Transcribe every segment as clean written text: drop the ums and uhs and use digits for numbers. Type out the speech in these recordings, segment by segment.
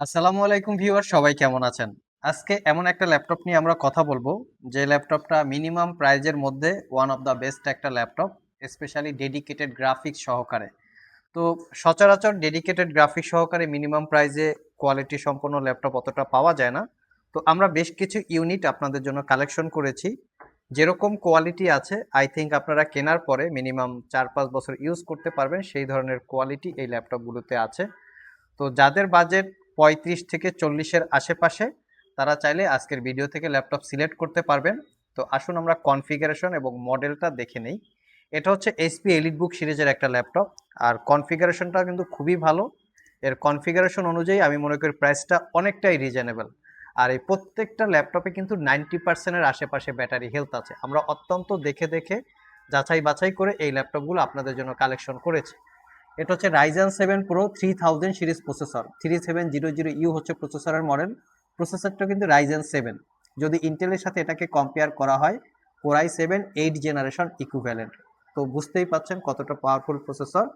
আসসালামু আলাইকুম ভিউয়ার, সবাই কেমন আছেন? আজকে এমন একটা ল্যাপটপ নিয়ে আমরা কথা বলবো যে ল্যাপটপটা মিনিমাম প্রাইজের মধ্যে ওয়ান অফ দ্য বেস্ট একটা ল্যাপটপ, স্পেশালি ডেডিকেটেড গ্রাফিক্স সহকারে। তো সচরাচর ডেডিকেটেড গ্রাফিক্স সহকারে মিনিমাম প্রাইজে কোয়ালিটি সম্পন্ন ল্যাপটপ অতটা পাওয়া যায় না। তো আমরা বেশ কিছু ইউনিট আপনাদের জন্য কালেকশন করেছি। যেরকম কোয়ালিটি আছে, আই থিঙ্ক আপনারা কেনার পরে মিনিমাম 4-5 বছর ইউজ করতে পারবেন, সেই ধরনের কোয়ালিটি এই ল্যাপটপগুলোতে আছে। তো যাদের বাজেট 35 থেকে 40-এর আশেপাশে, তারা চাইলে আজকের ভিডিও থেকে ল্যাপটপ সিলেক্ট করতে পারবেন। তো আসুন আমরা কনফিগারেশন এবং মডেলটা দেখে নেই। এটা হচ্ছে এইচপি এলিটবুক সিরিজের একটা ল্যাপটপ, আর কনফিগারেশনটা কিন্তু খুবই ভালো। এর কনফিগারেশন অনুযায়ী আমি মনে করি প্রাইসটা অনেকটাই রিজনেবল। আর এই প্রত্যেকটা ল্যাপটপে কিন্তু 90%-এর আশেপাশে ব্যাটারি হেলথ আছে। আমরা অত্যন্ত দেখে দেখে যাচাই বাছাই করে এই ল্যাপটপগুলো আপনাদের জন্য কালেকশন করেছি। এটা হচ্ছে Ryzen 7 Pro 3000 series processor, 3700U হচ্ছে প্রসেসরের মডেল। প্রসেসরটা কিন্তু Ryzen 7। যদি ইন্টেলের সাথে এটাকে কম্পেয়ার করা হয়, Core i7 8 জেনারেশন ইকুইভ্যালেন্ট। তো বুঝতেই পাচ্ছেন কতটা পাওয়ারফুল প্রসেসর।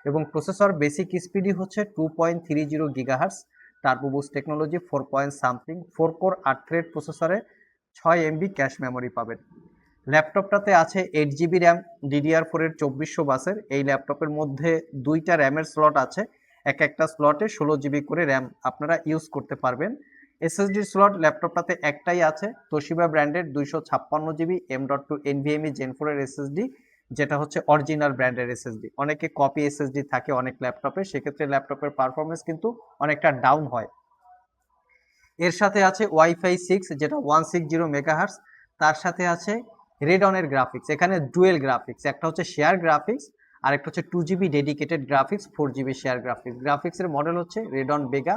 এবং প্রসেসর বেসিক স্পিডই হচ্ছে 2.30 gigahertz. Turbo boost technology 4 point something, 4 core 8 thread প্রসেসরে 6 MB ক্যাশ মেমোরি পাবেন। ল্যাপটপটাতে আছে 8 জিবি র্যাম, DDR4 এর 2400 বাসের। এই ল্যাপটপের মধ্যে দুইটা র্যামের স্লট আছে, এক একটা স্লটে 16 জিবি করে র্যাম আপনারা ইউজ করতে পারবেন। এসএসডি স্লট ল্যাপটপটাতে একটাই আছে, তোশিবা ব্র্যান্ডের 256 জিবি M.2 NVMe Gen 4 এর এসএসডি, যেটা হচ্ছে অরিজিনাল ব্র্যান্ডের এসএসডি। অনেকে কপি এসএসডি থাকে অনেক ল্যাপটপে, সেক্ষেত্রে ল্যাপটপের পারফরমেন্স কিন্তু অনেকটা ডাউন হয়। এর সাথে আছে ওয়াইফাই 6, যেটা 160 মেগাহার্টজ। তার সাথে আছে রেডনের গ্রাফিক্স। এখানে ডুয়েল গ্রাফিক্স, একটা হচ্ছে শেয়ার গ্রাফিক্স আর একটা হচ্ছে 2 GB dedicated graphics, 4 GB share graphics. গ্রাফিক্সের মডেল হচ্ছে রেডন বেগা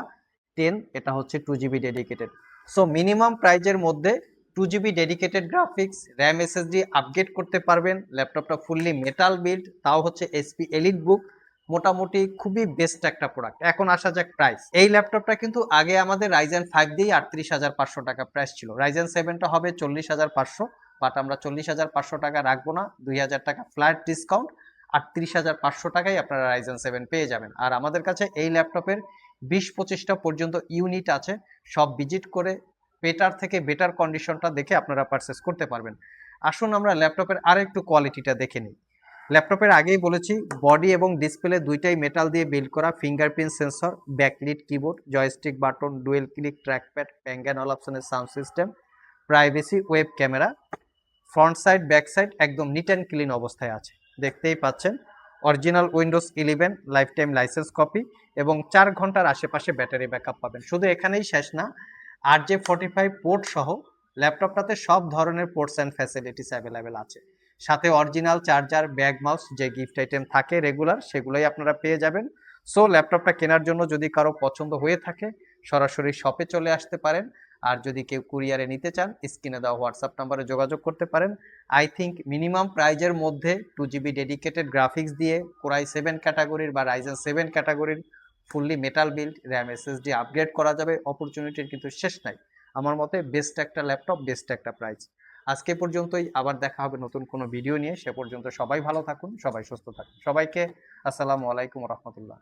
10, এটা হচ্ছে 2 জিবি ডেডিকেটেড। সো মিনিমাম প্রাইজের মধ্যে 2 GB dedicated graphics, RAM SSD upgrade করতে পারবেন। ল্যাপটপটা ফুললি মেটাল বিল্ড, তাও হচ্ছে এসপি এলিট বুক। মোটামুটি খুবই বেস্ট একটা প্রোডাক্ট। এখন আসা যাক প্রাইস। এই ল্যাপটপটা কিন্তু আগে আমাদের Ryzen 5 দিয়ে 38,500 টাকা প্রাইস ছিল। Ryzen 7টা হবে 40,500, বাট আমরা 40,500 টাকা রাখবো না, 2,000 টাকা ফ্ল্যাট ডিসকাউন্ট, 38,500 টাকায় আপনারা Ryzen 7 পেয়ে যাবেন। আর আমাদের কাছে এই ল্যাপটপের 20-25টা পর্যন্ত ইউনিট আছে, সব ভিজিট করে বেটার থেকে বেটার কন্ডিশনটা দেখে আপনারা পারচেস করতে পারবেন। আসুন আমরা ল্যাপটপের আর একটু কোয়ালিটিটা দেখে নিই। ল্যাপটপের আগেই বলেছি, বডি এবং ডিসপ্লে দুইটাই মেটাল দিয়ে বিল্ড করা, fingerprint sensor, backlit keyboard, joystick button, dual click trackpad, প্যাঙ্গান অল অপশনের sound system, privacy web camera, front side back side একদম নিট অ্যান্ড ক্লিন অবস্থায় আছে, দেখতেই পাচ্ছেন। Original Windows 11 lifetime licence copy এবং 4 ঘন্টার আশেপাশে ব্যাটারি ব্যাকআপ পাবেন। শুধু এখানেই শেষ না, RJ45 পোর্ট সহ ল্যাপটপটাতে সব ধরনের পোর্টস অ্যান্ড ফ্যাসিলিটিস অ্যাভেলেবেল আছে। সাথে অরিজিনাল চার্জার, ব্যাগ, মাউস, যে গিফট আইটেম থাকে রেগুলার, সেগুলোই আপনারা পেয়ে যাবেন। সো ল্যাপটপটা কেনার জন্য যদি কারো পছন্দ হয়ে থাকে, সরাসরি শপে চলে আসতে পারেন। আর যদি কেউ কুরিয়ারে নিতে চান, স্ক্রিনে দেওয়া হোয়াটসঅ্যাপ নাম্বারে যোগাযোগ করতে পারেন। আই থিঙ্ক মিনিমাম প্রাইজের মধ্যে 2 জিবি ডেডিকেটেড গ্রাফিক্স দিয়ে Core i7 ক্যাটাগরির বা Ryzen 7 ক্যাটাগরির fully metal build, RAM SSD upgrade করা যাবে। অপরচুনিটির কিন্তু শেষ নাই। আমার মতে বেস্ট একটা ল্যাপটপ, বেস্ট একটা প্রাইস। আজকে পর্যন্তই, আবার দেখা হবে নতুন কোনো ভিডিও নিয়ে। সে পর্যন্ত সবাই ভালো থাকুন, সবাই সুস্থ থাকুন। সবাইকে আসসালামু আলাইকুম রহমতুল্লাহ।